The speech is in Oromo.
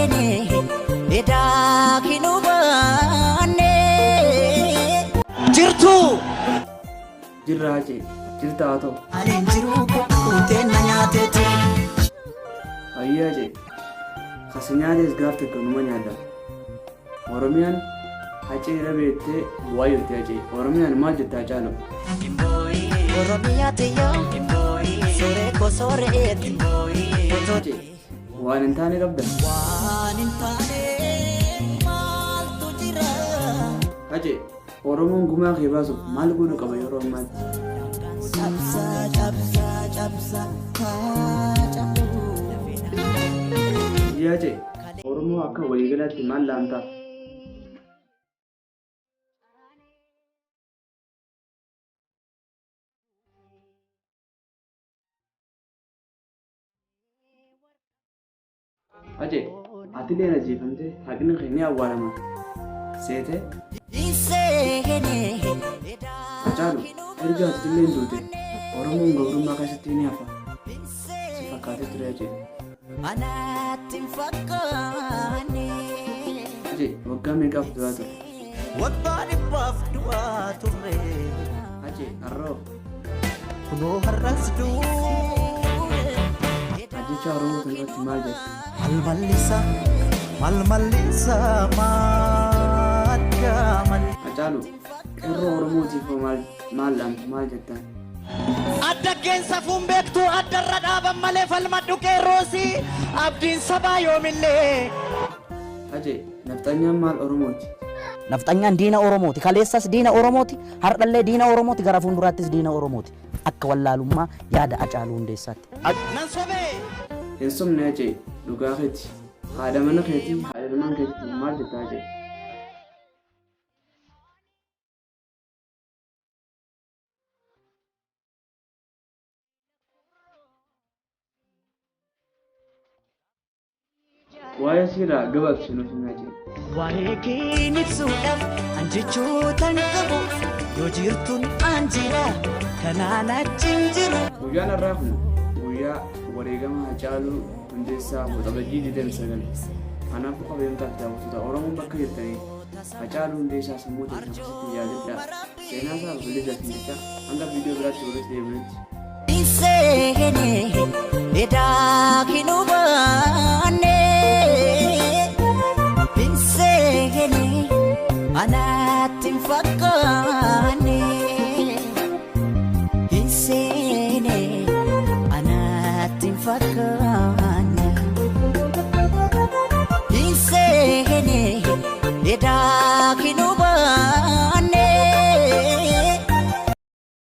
seene edaa kinubaane jirtu jirraaje jirtaato aleen jiru kuteen na nyaateeti ayyaaje kasanyaades gaafte kanuma nyaadha oromiyaan hacee rabeettee waayyotti hacee oromiyaan maal jettaa caalo oromiyaa tiyyoo soree ko soreeti hacee waan hin taane qabda waan hin taane maaltu jira hacee oromoon gumaa kee baasuuf maal godhu qaba yeroo ammaatti cabsa cabsa cabsa yaaje oromoo akka waliigalaatti maal laamtaa aje ati leena jeefamte haqni kee ni awwaalama seete Hacaalu erga ati illee hin duute oromoon gabrummaa keessatti ni hafa si fakkaatee ture aje anaatti hin fakkaanne aje waggaa meeqaaf du'aa ture waggaa dhibbaaf du'aa turre aje harroo kunoo har'as du'e ajjecha oromoo kanarratti maal jette mal mallisa maadgaaman Hacaalu qeerroo oromootiif maal dhaamtu maal jettaan adda geensa fuun beektu addarra dhaaban malee falmadhu qeerroosi abdiin sabaa yoomillee aje nafxanyaan maal oromooti nafxanyaan diina oromooti kaleessas diina oromooti hardhallee diina oromooti gara fuulduraattis diina oromooti akka wallaalummaa yaada Hacaaluu Hundeessaatti nan sobee hin somne aje dhugaa keeti haadha mana keetii haadha ilmaan keetii maal jettaa aje waa'ee siiraa gabaabsi nuuf himee aje waa'ee keen ibsuudhaaf an jechootan qabu yoo jirtuun an jira kanaan achiin jiru guyyaan har'aa kun guyyaa wareegama Hacaaluu Hundeessaa Waxabajjii 29 kanaafuu qabeenyaa daawwattoota oromoon bakka jirtanii Hacaaluu Hundeessaa sammuu keessatti yaadadhaa seenaa isaa bilisa jecha hanga viidiyoo biraatti walitti deebinutti seene edaa kinubaane seene anaatti hin fakkaanne seene anaatti hin fakkaanne seene edaa kinubaane